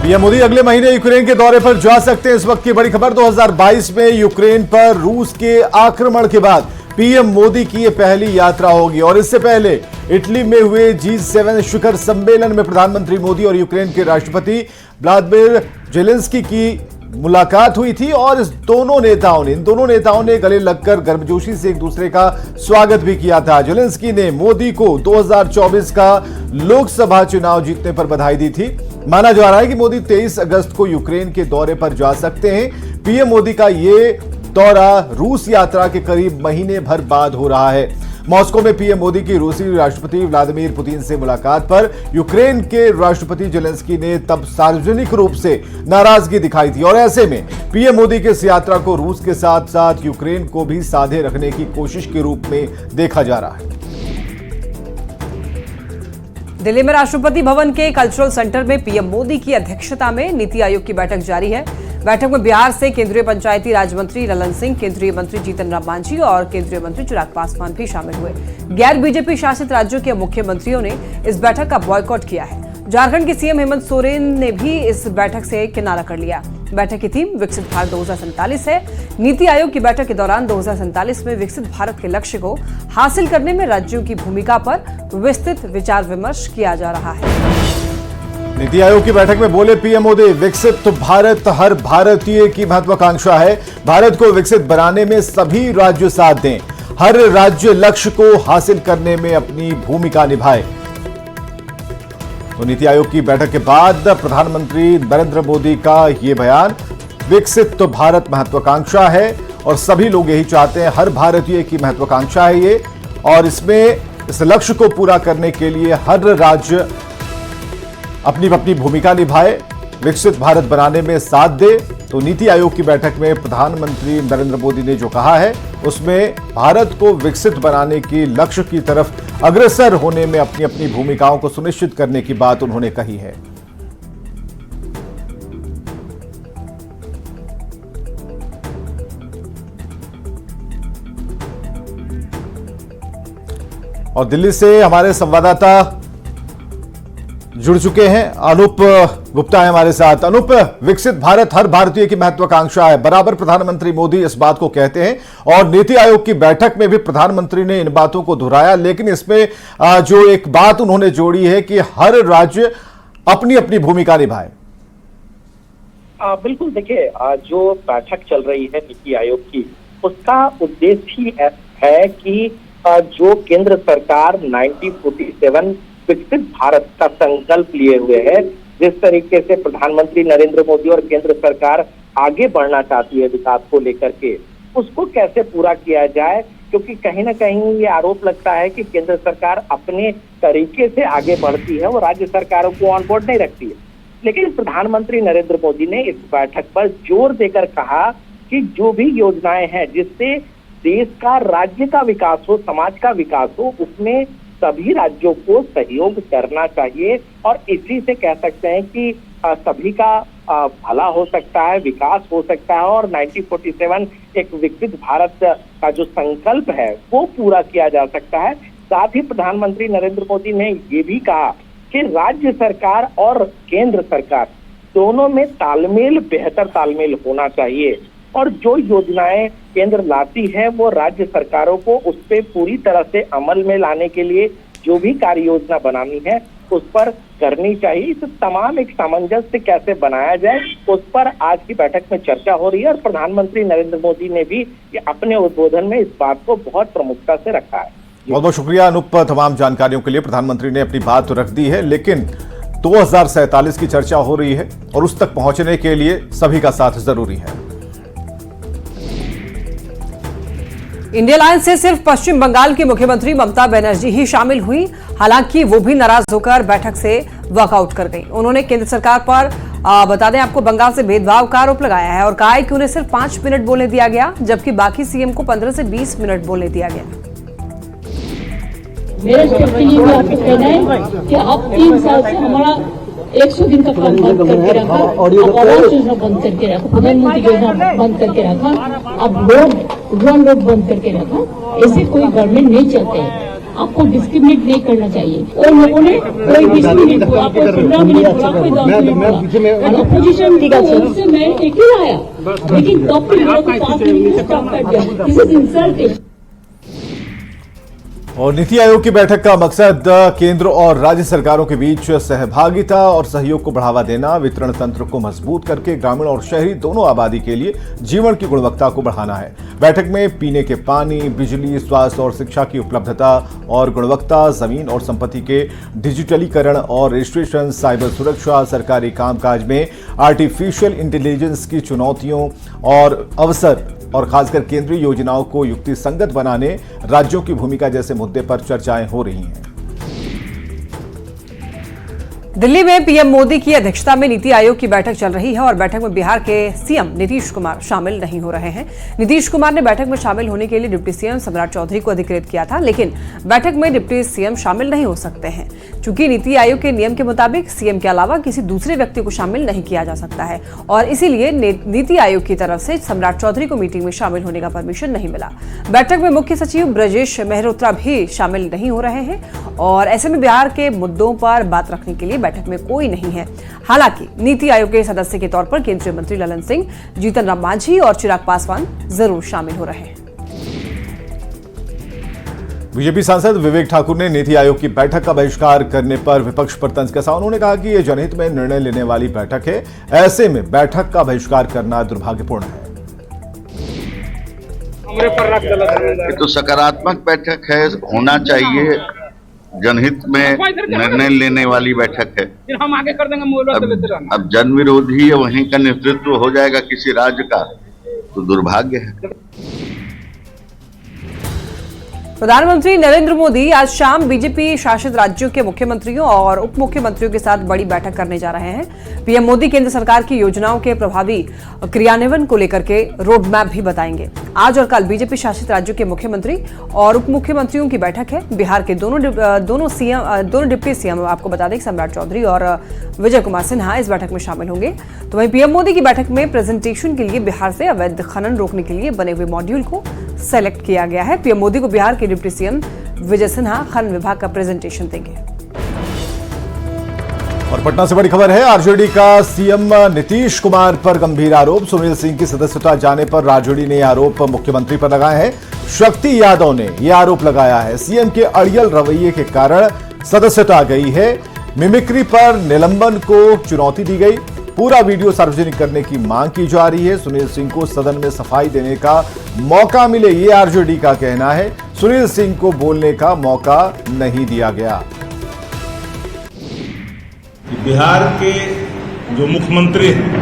PM Modi अगले महीने Ukraine के दौरे पर जा सकते हैं। इस वक्त की बड़ी खबर 2022 में यूक्रेन पर रूस के आक्रमण के बाद पीएम मोदी की यह पहली यात्रा होगी और इससे पहले इटली में हुए G7 शिखर सम्मेलन में प्रधानमंत्री मोदी और यूक्रेन के राष्ट्रपति व्लादिमीर जेलेंस्की की मुलाकात हुई थी और इन दोनों नेताओं ने गले लगकर गर्मजोशी से एक दूसरे का स्वागत भी किया था। जेलेंस्की ने मोदी को 2024 का लोकसभा चुनाव जीतने पर बधाई दी थी। माना जा रहा है कि मोदी 23 अगस्त को यूक्रेन के दौरे पर जा सकते हैं। पीएम मोदी का ये दौरा रूस यात्रा के करीब महीने भर बाद हो रहा है। मॉस्को में पीएम मोदी की रूसी राष्ट्रपति व्लादिमीर पुतिन से मुलाकात पर यूक्रेन के राष्ट्रपति जेलेंस्की ने तब सार्वजनिक रूप से नाराजगी दिखाई थी और ऐसे में पीएम मोदी की इस यात्रा को रूस के साथ साथ यूक्रेन को भी साधे रखने की कोशिश के रूप में देखा जा रहा है। दिल्ली में राष्ट्रपति भवन के कल्चरल सेंटर में पीएम मोदी की अध्यक्षता में नीति आयोग की बैठक जारी है। बैठक में बिहार से केंद्रीय पंचायती राज मंत्री ललन सिंह, केंद्रीय मंत्री जीतन राम मांझी और केंद्रीय मंत्री चिराग पासवान भी शामिल हुए। गैर बीजेपी शासित राज्यों के मुख्यमंत्रियों ने इस बैठक का बॉयकॉट किया है। झारखंड के सीएम हेमंत सोरेन ने भी इस बैठक से किनारा कर लिया। बैठक की थीम विकसित भारत 2047 है। नीति आयोग की बैठक के दौरान 2047 में विकसित भारत के लक्ष्य को हासिल करने में राज्यों की भूमिका पर विस्तृत विचार विमर्श किया जा रहा है। नीति आयोग की बैठक में बोले पीएम मोदी, विकसित भारत हर भारतीय की महत्वाकांक्षा है। भारत को विकसित बनाने में सभी राज्य साथ दें। हर राज्य लक्ष्य को हासिल करने में अपनी भूमिका निभाए। तो नीति आयोग की बैठक के बाद प्रधानमंत्री नरेंद्र मोदी का यह बयान, विकसित भारत महत्वाकांक्षा है और सभी लोग यही चाहते हैं। हर भारतीय की महत्वाकांक्षा है ये और इसमें इस लक्ष्य को पूरा करने के लिए हर राज्य अपनी अपनी भूमिका निभाए, विकसित भारत बनाने में साथ दे। तो नीति आयोग की बैठक में प्रधानमंत्री नरेंद्र मोदी ने जो कहा है उसमें भारत को विकसित बनाने की लक्ष्य की तरफ अग्रसर होने में अपनी अपनी भूमिकाओं को सुनिश्चित करने की बात उन्होंने कही है। और दिल्ली से हमारे संवाददाता जुड़ चुके हैं, अनूप गुप्ता है हमारे साथ। अनूप, विकसित भारत हर भारतीय की महत्वाकांक्षा है, बराबर प्रधानमंत्री मोदी इस बात को कहते हैं और नीति आयोग की बैठक में भी प्रधानमंत्री ने इन बातों को दोहराया, लेकिन इसमें जो एक बात उन्होंने जोड़ी है कि हर राज्य अपनी अपनी भूमिका निभाए। बिल्कुल, देखिए जो बैठक चल रही है नीति आयोग की, उसका उद्देश्य ही है कि जो केंद्र सरकार 1947 विकसित भारत का संकल्प लिए हुए है, जिस तरीके से प्रधानमंत्री नरेंद्र मोदी और केंद्र सरकार आगे बढ़ना चाहती है विकास को लेकर के, उसको कैसे पूरा किया जाए। क्योंकि कहीं ना कहीं ये आरोप लगता है कि केंद्र सरकार अपने तरीके से आगे बढ़ती है और राज्य सरकारों को ऑन बोर्ड नहीं रखती है। लेकिन प्रधानमंत्री नरेंद्र मोदी ने इस बैठक पर जोर देकर कहा कि जो भी योजनाएं हैं जिससे देश का, राज्य का विकास हो, समाज का विकास हो, उसमें सभी राज्यों को सहयोग करना चाहिए और इसी से कह सकते हैं कि सभी का भला हो सकता है, विकास हो सकता है और 1947 एक विकसित भारत का जो संकल्प है वो पूरा किया जा सकता है। साथ ही प्रधानमंत्री नरेंद्र मोदी ने ये भी कहा कि राज्य सरकार और केंद्र सरकार दोनों में तालमेल, बेहतर तालमेल होना चाहिए और जो योजनाएं केंद्र लाती है वो राज्य सरकारों को उस पर पूरी तरह से अमल में लाने के लिए जो भी कार्य योजना बनानी है उस पर करनी चाहिए। इस तमाम एक सामंजस्य कैसे बनाया जाए उस पर आज की बैठक में चर्चा हो रही है और प्रधानमंत्री नरेंद्र मोदी ने भी अपने उद्बोधन में इस बात को बहुत प्रमुखता से रखा है। बहुत बहुत शुक्रिया अनूप तमाम जानकारियों के लिए। प्रधानमंत्री ने अपनी बात तो रख दी है, लेकिन 2047 की चर्चा हो रही है और उस तक पहुंचने के लिए सभी का साथ जरूरी है। इंडिया अलायंस से सिर्फ पश्चिम बंगाल की मुख्यमंत्री ममता बनर्जी ही शामिल हुई। हालांकि वो भी नाराज होकर बैठक से वॉकआउट कर गई। उन्होंने केंद्र सरकार पर बता दें आपको बंगाल से भेदभाव का आरोप लगाया है और कहा है कि उन्हें सिर्फ 5 मिनट बोलने दिया गया, जबकि बाकी सीएम को 15 से 20 मिनट बोलने दिया गया। मेरे आपको कहना है कि आप 3 साल से हमारा 100 दिन का काम बंद करके रखा, आवास योजना बंद करके रखा, प्रधानमंत्री योजना बंद करके रखा, अब रोड बंद करके रखा। ऐसे कोई गवर्नमेंट नहीं चलते हैं। आपको डिस्क्रिमिनेट नहीं करना चाहिए। और लोगों ने कोई 20 मिनट बोला, कोई 15 मिनट बोला, कोई 10 मिनट बोला। अपोजिशन से मैं अकेला आया, लेकिन डॉक्टर मेरे को 5 मिनट में स्टॉप कर दिया। This is insulting. और नीति आयोग की बैठक का मकसद केंद्र और राज्य सरकारों के बीच सहभागिता और सहयोग को बढ़ावा देना, वितरण तंत्र को मजबूत करके ग्रामीण और शहरी दोनों आबादी के लिए जीवन की गुणवत्ता को बढ़ाना है। बैठक में पीने के पानी, बिजली, स्वास्थ्य और शिक्षा की उपलब्धता और गुणवत्ता, जमीन और संपत्ति के डिजिटलीकरण और रजिस्ट्रेशन, साइबर सुरक्षा, सरकारी कामकाज में आर्टिफिशियल इंटेलिजेंस की चुनौतियों और अवसर और खासकर केंद्रीय योजनाओं को युक्ति संगत बनाने, राज्यों की भूमिका जैसे मुद्दे पर चर्चाएं हो रही हैं। दिल्ली में पीएम मोदी की अध्यक्षता में नीति आयोग की बैठक चल रही है और बैठक में बिहार के सीएम नीतीश कुमार शामिल नहीं हो रहे हैं। नीतीश कुमार ने बैठक में शामिल होने के लिए डिप्टी सीएम सम्राट चौधरी को अधिकृत किया था, लेकिन बैठक में डिप्टी सीएम शामिल नहीं हो सकते हैं। चूंकि नीति आयोग के नियम के मुताबिक सीएम के अलावा किसी दूसरे व्यक्ति को शामिल नहीं किया जा सकता है और इसीलिए नीति आयोग की तरफ से सम्राट चौधरी को मीटिंग में शामिल होने का परमिशन नहीं मिला। बैठक में मुख्य सचिव ब्रजेश मेहरोत्रा भी शामिल नहीं हो रहे हैं और ऐसे में बिहार के मुद्दों पर बात रखने के लिए बैठक में कोई नहीं है। हालांकि नीति आयोग के सदस्य के तौर पर केंद्रीय मंत्री ललन सिंह, जीतन राम मांझी और चिराग पासवान जरूर शामिल हो रहे हैं। बीजेपी सांसद विवेक ठाकुर ने नीति आयोग की बैठक का बहिष्कार करने पर विपक्ष पर तंज कसा। उन्होंने कहा कि यह जनहित में निर्णय लेने वाली बैठक है, ऐसे में बैठक का बहिष्कार करना दुर्भाग्यपूर्ण है। ये तो सकारात्मक बैठक है, होना चाहिए। जनहित में निर्णय लेने वाली बैठक है। हम आगे कर देंगे। अब जन विरोधी है, वहीं का नेतृत्व हो जाएगा किसी राज्य का, तो दुर्भाग्य है। प्रधानमंत्री नरेंद्र मोदी आज शाम बीजेपी शासित राज्यों के मुख्यमंत्रियों और उप मुख्यमंत्रियों के साथ बड़ी बैठक करने जा रहे हैं। पीएम मोदी केंद्र सरकार की योजनाओं के प्रभावी क्रियान्वयन को लेकर के रोड मैप भी बताएंगे। आज और कल बीजेपी शासित राज्यों के मुख्यमंत्री और उप मुख्यमंत्रियों की बैठक है। बिहार के दोनों डिप्टी सीएम आपको बता दें, सम्राट चौधरी और विजय कुमार सिन्हा इस बैठक में शामिल होंगे। तो वहीं पीएम मोदी की बैठक में प्रेजेंटेशन के लिए बिहार से अवैध खनन रोकने के लिए बने हुए मॉड्यूल को सेलेक्ट किया गया है। पीएम मोदी को बिहार के डिप्टी सीएम विजय सिन्हा खनन विभाग का प्रेजेंटेशन देंगे। और पटना से बड़ी खबर है, आरजेडी का सीएम नीतीश कुमार पर गंभीर आरोप। सुनील सिंह की सदस्यता जाने पर आरजेडी ने आरोप मुख्यमंत्री पर लगाए हैं। शक्ति यादव ने यह आरोप लगाया है, सीएम के अड़ियल रवैये के कारण सदस्यता गई है। मिमिक्री पर निलंबन को चुनौती दी गई। पूरा वीडियो सार्वजनिक करने की मांग की जा रही है। सुनील सिंह को सदन में सफाई देने का मौका मिले, ये आरजेडी का कहना है। सुनील सिंह को बोलने का मौका नहीं दिया गया। बिहार के जो मुख्यमंत्री हैं,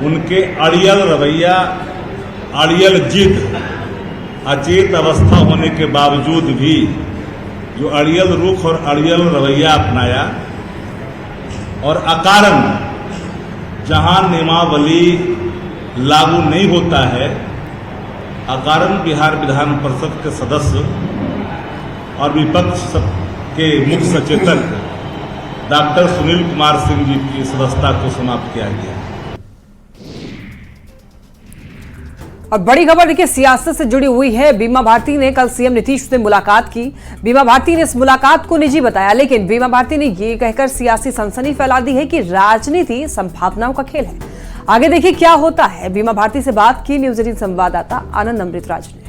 उनके अड़ियल रवैया, अड़ियल जिद, अचेत अवस्था होने के बावजूद भी जो अड़ियल रुख और अड़ियल रवैया अपनाया और अकारण जहां नियमावली लागू नहीं होता है, अकारण बिहार विधान परिषद के सदस्य और विपक्ष के मुख्य सचेतक डॉक्टर सुनील कुमार सिंह जी की सदस्यता को समाप्त किया गया। और बड़ी खबर देखिए सियासत से जुड़ी हुई है। बीमा भारती ने कल सीएम नीतीश से मुलाकात की। बीमा भारती ने इस मुलाकात को निजी बताया, लेकिन बीमा भारती ने ये कहकर सियासी सनसनी फैला दी है कि राजनीति संभावनाओं का खेल है। आगे देखिए क्या होता है। बीमा भारती से बात की न्यूज 18 संवाददाता आनंद अमृतराज ने।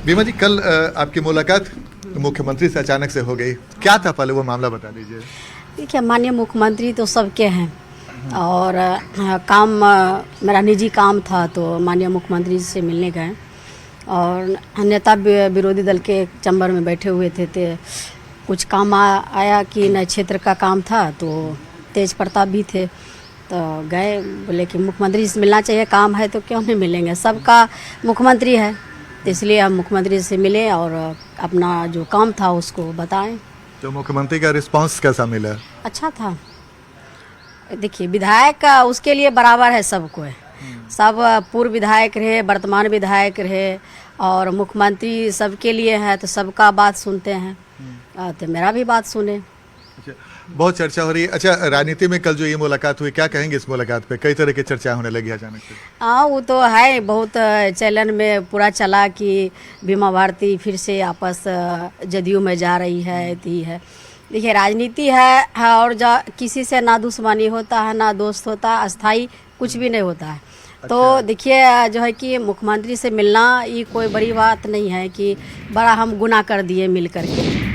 बीमा जी, कल आपकी मुलाकात मुख्यमंत्री से अचानक से हो गई, क्या था? पहले वो मामला बता दीजिए। देखिए, माननीय मुख्यमंत्री तो सबके हैं और काम मेरा निजी काम था, तो माननीय मुख्यमंत्री से मिलने गए और नेता विरोधी दल के चैम्बर में बैठे हुए थे। कुछ काम आया कि नए क्षेत्र का काम था, तो तेज प्रताप भी थे, तो गए। बोले कि मुख्यमंत्री से मिलना चाहिए, काम है तो क्यों नहीं मिलेंगे, सबका मुख्यमंत्री है। तो इसलिए हम मुख्यमंत्री से मिले और अपना जो काम था उसको बताएं। तो मुख्यमंत्री का रिस्पांस कैसा मिला? अच्छा था। देखिए, विधायक उसके लिए बराबर है, सबको है। सब पूर्व विधायक रहे, वर्तमान विधायक रहे और मुख्यमंत्री सबके लिए है, तो सबका बात सुनते हैं। तो मेरा भी बात सुने। अच्छा, बहुत चर्चा हो रही है। अच्छा, राजनीति में कल जो ये मुलाकात हुई, क्या कहेंगे इस मुलाकात पे? कई तरह की चर्चा होने लगी अचानक से। हाँ, वो तो है, बहुत चैनल में पूरा चला कि बीमा भारती फिर से आपस जदयू में जा रही है, थी है। देखिए, राजनीति है और किसी से ना दुश्मनी होता है ना दोस्त होता है, अस्थाई कुछ भी नहीं होता है। तो देखिए, जो है कि मुख्यमंत्री से मिलना ये कोई बड़ी बात नहीं है कि बड़ा हम गुनाह कर दिए मिल करके।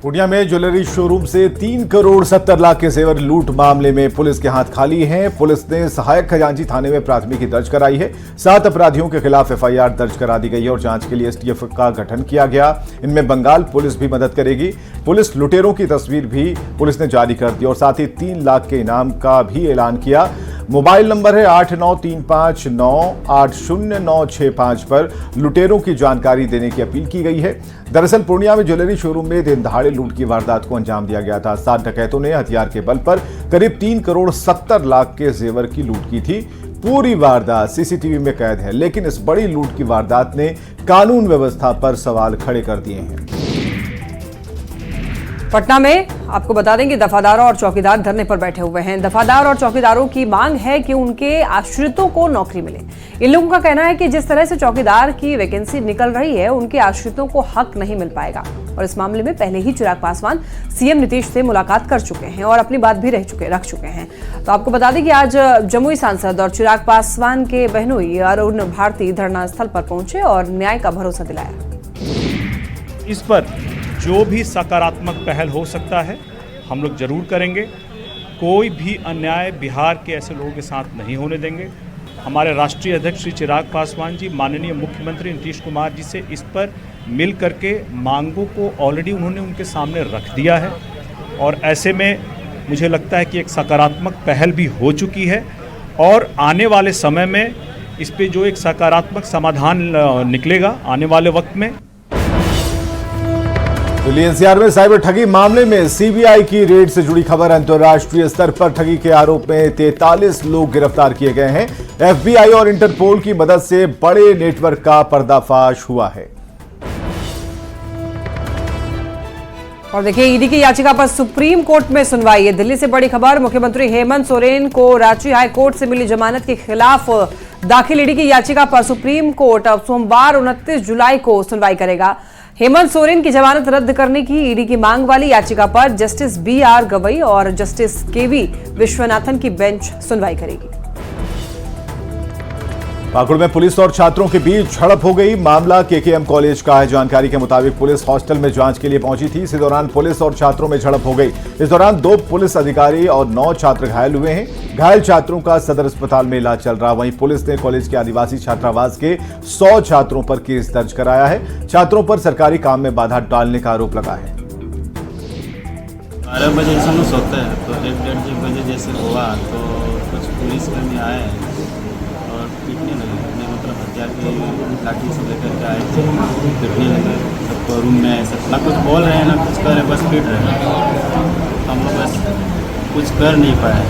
पूर्णिया में ज्वेलरी शोरूम से 3 करोड़ 70 लाख के जेवर लूट मामले में पुलिस के हाथ खाली हैं। पुलिस ने सहायक खजांची थाने में प्राथमिकी दर्ज कराई है। 7 अपराधियों के खिलाफ एफआईआर दर्ज करा दी गई है और जांच के लिए एसटीएफ का गठन किया गया। इनमें बंगाल पुलिस भी मदद करेगी। पुलिस लुटेरों की तस्वीर भी पुलिस ने जारी कर दी और साथ ही 3 लाख के इनाम का भी ऐलान किया। मोबाइल नंबर है 8935980965 पर लुटेरों की जानकारी देने की अपील की गई है। दरअसल पूर्णिया में ज्वेलरी शोरूम में दिन दहाड़े लूट की वारदात को अंजाम दिया गया था। 7 डकैतों ने हथियार के बल पर करीब 3 करोड़ 70 लाख के जेवर की लूट की थी। पूरी वारदात सीसीटीवी में कैद है, लेकिन इस बड़ी लूट की वारदात ने कानून व्यवस्था पर सवाल खड़े कर दिए हैं। पटना में आपको बता दें कि दफादारों और चौकीदार धरने पर बैठे हुए हैं। दफादार और चौकीदारों की मांग है कि उनके आश्रितों को नौकरी मिले। इन लोगों का कहना है कि जिस तरह से चौकीदार की वैकेंसी निकल रही है, उनके आश्रितों को हक नहीं मिल पाएगा। और इस मामले में पहले ही चिराग पासवान सीएम नीतीश से मुलाकात कर चुके हैं और अपनी बात भी रख चुके हैं। तो आपको बता दें कि आज जमुई सांसद और चिराग पासवान के बहनोई अरुण भारती धरना स्थल पर पहुंचे और न्याय का भरोसा दिलाया। इस पर जो भी सकारात्मक पहल हो सकता है हम लोग जरूर करेंगे। कोई भी अन्याय बिहार के ऐसे लोगों के साथ नहीं होने देंगे। हमारे राष्ट्रीय अध्यक्ष श्री चिराग पासवान जी, माननीय मुख्यमंत्री नीतीश कुमार जी से इस पर मिल करके मांगों को ऑलरेडी उन्होंने उनके सामने रख दिया है और ऐसे में मुझे लगता है कि एक सकारात्मक पहल भी हो चुकी है और आने वाले समय में इस पे जो एक सकारात्मक समाधान निकलेगा आने वाले वक्त में। दिल्ली एनसीआर में साइबर ठगी मामले में सीबीआई की रेड से जुड़ी खबर। अंतर्राष्ट्रीय स्तर पर ठगी के आरोप में 43 लोग गिरफ्तार किए गए हैं। एफबीआई और इंटरपोल की मदद से बड़े नेटवर्क का पर्दाफाश हुआ है। और देखिए, ईडी की याचिका पर सुप्रीम कोर्ट में सुनवाई है। दिल्ली से बड़ी खबर, मुख्यमंत्री हेमंत सोरेन को रांची हाई कोर्ट से मिली जमानत के खिलाफ दाखिल ईडी की याचिका पर सुप्रीम कोर्ट अब सोमवार 29 जुलाई को सुनवाई करेगा। हेमंत सोरेन की जमानत रद्द करने की ईडी की मांग वाली याचिका पर जस्टिस BR गवई और जस्टिस KV विश्वनाथन की बेंच सुनवाई करेगी। पाकुड़ में पुलिस और छात्रों के बीच झड़प हो गई। मामला KKM कॉलेज का है। जानकारी के मुताबिक पुलिस हॉस्टल में जांच के लिए पहुंची थी। इसी दौरान पुलिस और छात्रों में झड़प हो गई। इस दौरान 2 पुलिस अधिकारी और 9 छात्र घायल हुए हैं। घायल छात्रों का सदर अस्पताल में इलाज चल रहा। वहीं पुलिस ने कॉलेज के आदिवासी छात्रावास के 100 छात्रों पर केस दर्ज कराया है। छात्रों पर सरकारी काम में बाधा डालने का आरोप लगा है। 12 बजे से हम सोते हैं तो 1-1:30 बजे जैसे हुआ तो कुछ पुलिस कर्मी आए और पीटने लगे। मतलब हथियार की लाठी से लेकर के आए थे, पीटने लगे सबको रूम में। ऐसा ना कुछ बोल रहे हैं ना कुछ कर रहे हैं, बस पीट रहे हैं। हम लोग बस कुछ कर नहीं पाए।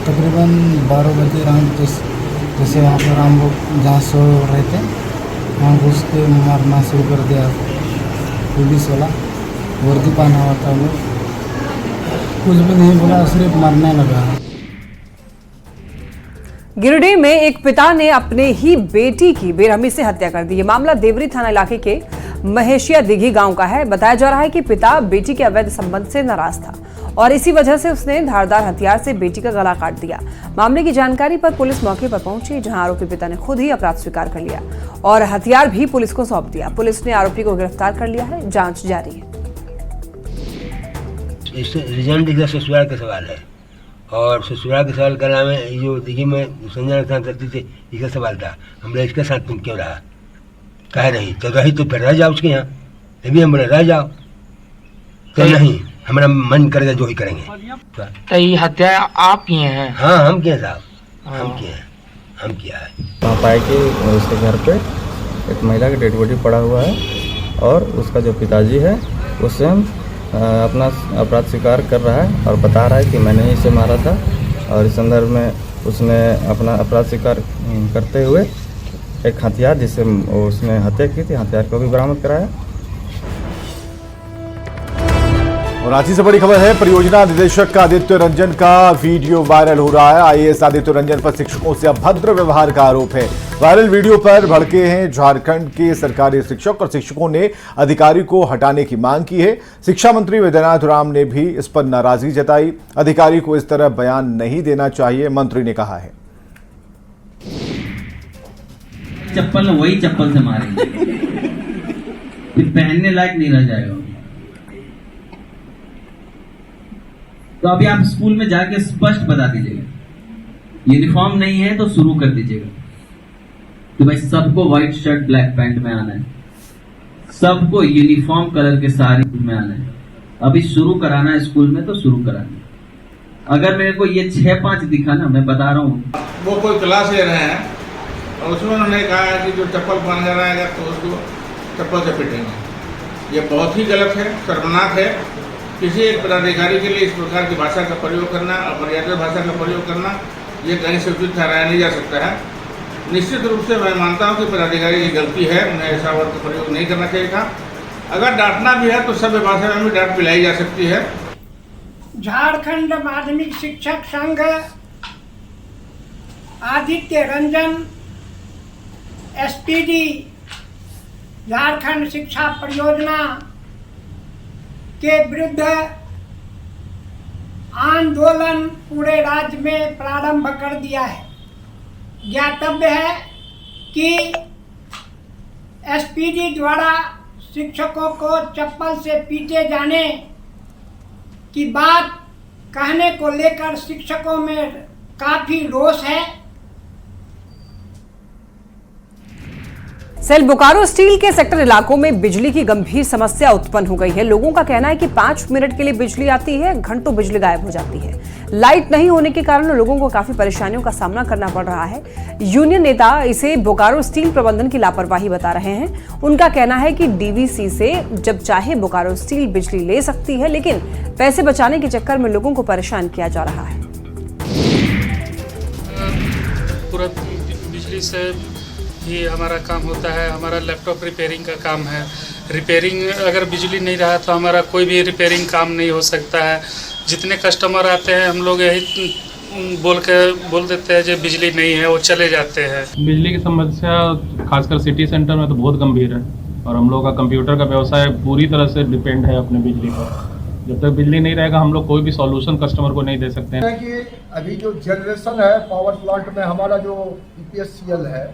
तकरीबन 12 बजे रात जैसे वहाँ पर हम लोग जहाँ सो रहे थे वहाँ घुस के मारना शुरू कर दिया। पुलिस वाला वर्दी पहना हुआ था, वो कुछ भी नहीं बोला, सिर्फ मारने लगा। गिरिडीह में एक पिता ने अपने ही बेटी की बेरहमी से हत्या कर दी। ये मामला देवरी थाना इलाके के महेशिया दिघी गांव का है। बताया जा रहा है कि पिता बेटी के अवैध संबंध से नाराज था और इसी वजह से उसने धारदार हथियार से बेटी का गला काट दिया। मामले की जानकारी पर पुलिस मौके पर पहुंची, जहां आरोपी पिता ने खुद ही अपराध स्वीकार कर लिया और हथियार भी पुलिस को सौंप दिया। पुलिस ने आरोपी को गिरफ्तार कर लिया है, जांच जारी है। रिजल्ट ससुराल का सवाल है और ससुराल के सवाल करना में जो दिघी में संजय के साथ रहती थी, इसका सवाल था। हमने इसके साथ तुम क्यों रहा, कह रही तो रही तो फिर रह जाओ उसके यहाँ। अभी हम बोले रह जाओ तो नहीं, हमारा मन करेगा जो ही करेंगे। तो ये हत्या आप किए हैं? हाँ हम किए साहब, हम किए हैं, हम किया है। वहाँ पाए कि उसके घर पे एक महिला की डेड बॉडी पड़ा हुआ है और उसका जो पिताजी है उससे अपना अपराध स्वीकार कर रहा है और बता रहा है कि मैंने ही इसे मारा था। और इस संदर्भ में उसने अपना अपराध स्वीकार करते हुए एक हथियार जिससे उसने हत्या की थी, हथियार को भी बरामद कराया। और रांची से बड़ी खबर है, परियोजना निदेशक का आदित्य रंजन का वीडियो वायरल हो रहा है। आईएएस आदित्य रंजन पर शिक्षकों से अभद्र व्यवहार का आरोप है। वायरल वीडियो पर भड़के हैं झारखंड के सरकारी शिक्षक और शिक्षकों ने अधिकारी को हटाने की मांग की है। शिक्षा मंत्री वैद्यनाथ राम ने भी इस पर नाराजगी जताई। अधिकारी को इस तरह बयान नहीं देना चाहिए, मंत्री ने कहा है। चप्पल वही चप्पल से मारेंगे, फिर पहनने लायक नहीं रह जाएगा। तो अभी आप स्कूल में जाके स्पष्ट बता दीजिएगा, यूनिफॉर्म नहीं है तो शुरू कर दीजिएगा कि भाई सबको व्हाइट शर्ट ब्लैक पैंट में आना है, सबको यूनिफॉर्म कलर के साड़ी में आना है। अभी शुरू कराना है स्कूल में तो शुरू कराना है। अगर मेरे को ये 6-5 दिखा ना, मैं बता रहा हूँ, वो कोई क्लास ले रहे हैं और उसमें उन्होंने कहा कि जो चप्पल पहन कर आएगा तो उसको चप्पल से पिटेंगे। ये बहुत ही गलत है, शर्मनाक है। किसी एक पदाधिकारी के लिए इस प्रकार की भाषा का प्रयोग करना, अपमर्यादित भाषा का प्रयोग करना, ये कहीं से उचित ठहराया नहीं जा सकता है। निश्चित रूप से मैं मानता हूं कि पदाधिकारी की गलती है, उन्हें ऐसा वर्ड का प्रयोग नहीं करना चाहिए था। अगर डांटना भी है तो सभ्य भाषा में भी डांट पिलाई जा सकती है। झारखंड माध्यमिक शिक्षक संघ आदित्य रंजन SPD झारखंड शिक्षा परियोजना के विरुद्ध आंदोलन पूरे राज्य में प्रारंभ कर दिया है। ज्ञातव्य है कि SPD द्वारा शिक्षकों को चप्पल से पीटे जाने की बात कहने को लेकर शिक्षकों में काफी रोष है। सेल बोकारो स्टील के सेक्टर इलाकों में बिजली की गंभीर समस्या उत्पन्न हो गई है। लोगों का कहना है कि 5 मिनट के लिए बिजली आती है, घंटों बिजली गायब हो जाती है। लाइट नहीं होने के कारण लोगों को काफी परेशानियों का सामना करना पड़ रहा है। यूनियन नेता इसे बोकारो स्टील प्रबंधन की लापरवाही बता रहे हैं। उनका कहना है कि DVC से जब चाहे बोकारो स्टील बिजली ले सकती है, लेकिन पैसे बचाने के चक्कर में लोगों को परेशान किया जा रहा है। पूरा बिजली से ये हमारा काम होता है। हमारा लैपटॉप रिपेयरिंग का काम है। रिपेयरिंग अगर बिजली नहीं रहा तो हमारा कोई भी रिपेयरिंग काम नहीं हो सकता है। जितने कस्टमर आते हैं हम लोग यही बोल देते हैं जो बिजली नहीं है, वो चले जाते हैं। बिजली की समस्या खासकर सिटी सेंटर में तो बहुत गंभीर है और हम लोग का कंप्यूटर का व्यवसाय पूरी तरह से डिपेंड है अपने बिजली पर। जब तक बिजली नहीं रहेगा हम लोग कोई भी सॉल्यूशन कस्टमर को नहीं दे सकते हैं। कि अभी जो जनरेशन है पावर प्लांट में, हमारा जो EPSCL है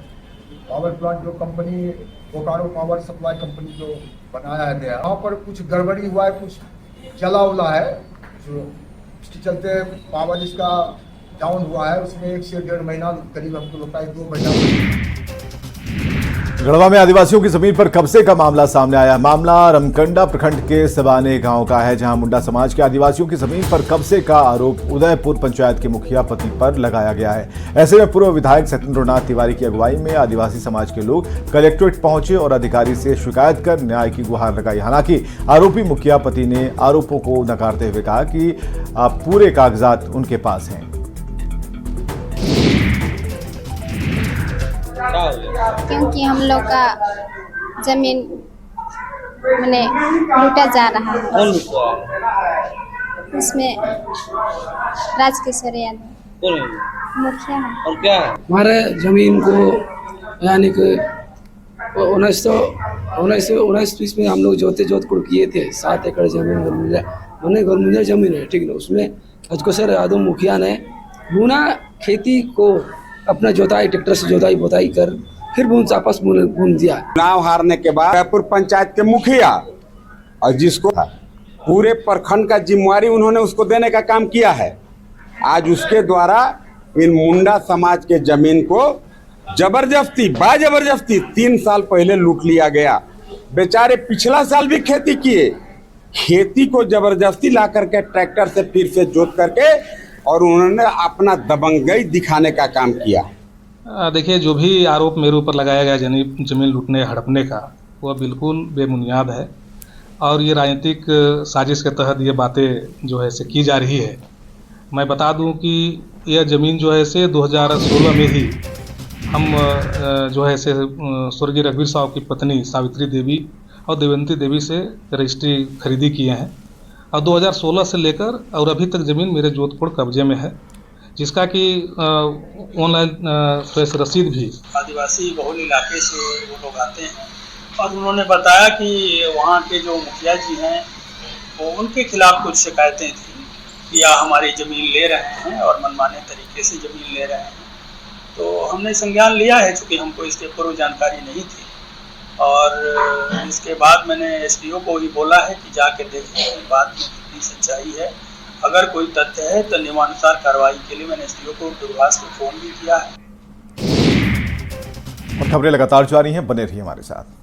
पावर प्लांट, जो company Bokaro power supply company जो बनाया है गया, वहाँ पर कुछ गड़बड़ी हुआ है, कुछ जला उला है, जो इसके चलते पावर इसका डाउन हुआ है। उसमें 1 से 1.5 महीना करीब हमको लगता है 2 महीना। गढ़वा में आदिवासियों की जमीन पर कब्जे का मामला सामने आया। मामला रमकंडा प्रखंड के सबाने गांव का है, जहां मुंडा समाज के आदिवासियों की जमीन पर कब्जे का आरोप उदयपुर पंचायत के मुखिया पति पर लगाया गया है। ऐसे में पूर्व विधायक सत्येंद्रनाथ तिवारी की अगुवाई में आदिवासी समाज के लोग कलेक्ट्रेट पहुंचे और अधिकारी से शिकायत कर न्याय की गुहार लगाई। हालांकि आरोपी मुखिया पति ने आरोपों को नकारते हुए कहा कि पूरे कागजात उनके पास हैं। क्योंकि हम लोग का जमीन मैंने लूटा जा रहा है। उसमें राजकिशोर यादव मुखिया है। और क्या हमारे जमीन को यानी कि 1919 में हम लोग जोत कुड़ किए थे। 7 एकड़ जमीन गौरमुजा जमीन है, ठीक है। उसमें राजकिशोर यादव मुखिया ने बुना खेती को अपना जोताई ट्रैक्टर से जोताई बोताई कर फिर आपस बूंद दिया। चुनाव हारने के बाद उदयपुर पंचायत के मुखिया और जिसको पूरे प्रखंड का जिम्मेवारी उन्होंने उसको देने का काम किया है, आज उसके द्वारा इन मुंडा समाज के जमीन को जबरदस्ती बाजबरदस्ती 3 साल पहले लूट लिया गया। बेचारे पिछला साल भी खेती किए, खेती को जबरदस्ती ला करके ट्रैक्टर से फिर से जोत करके और उन्होंने अपना दबंगई दिखाने का काम किया। देखिए, जो भी आरोप मेरे ऊपर लगाया गया जमीन लूटने हड़पने का, वह बिल्कुल बेबुनियाद है और ये राजनीतिक साजिश के तहत ये बातें जो है से की जा रही है। मैं बता दूं कि यह ज़मीन जो है से 2016 में ही हम जो है से स्वर्गीय रघुवीर साहब की पत्नी सावित्री देवी और देवंती देवी से रजिस्ट्री खरीदी किए हैं और 2016 से लेकर और अभी तक ज़मीन मेरे जोधपुर कब्जे में है, जिसका कि ऑनलाइन ट्रेस रसीद भी। आदिवासी बहुल इलाके से वो लोग आते हैं और उन्होंने बताया कि वहाँ के जो मुखिया जी हैं वो उनके खिलाफ कुछ शिकायतें थी कि या हमारी ज़मीन ले रहे हैं और मनमाने तरीके से ज़मीन ले रहे हैं। तो हमने संज्ञान लिया है, चूँकि हमको इसके पूर्व जानकारी नहीं थी, और इसके बाद मैंने एसडीओ को ही बोला है कि जाके देखें कि बात में कितनी सच्चाई है। अगर कोई तथ्य है तो नियमानुसार कार्रवाई के लिए मैंने एसडीओ को दूरभाष पे फोन भी किया है। और खबरें लगातार जारी हैं, बने रहिए हमारे साथ।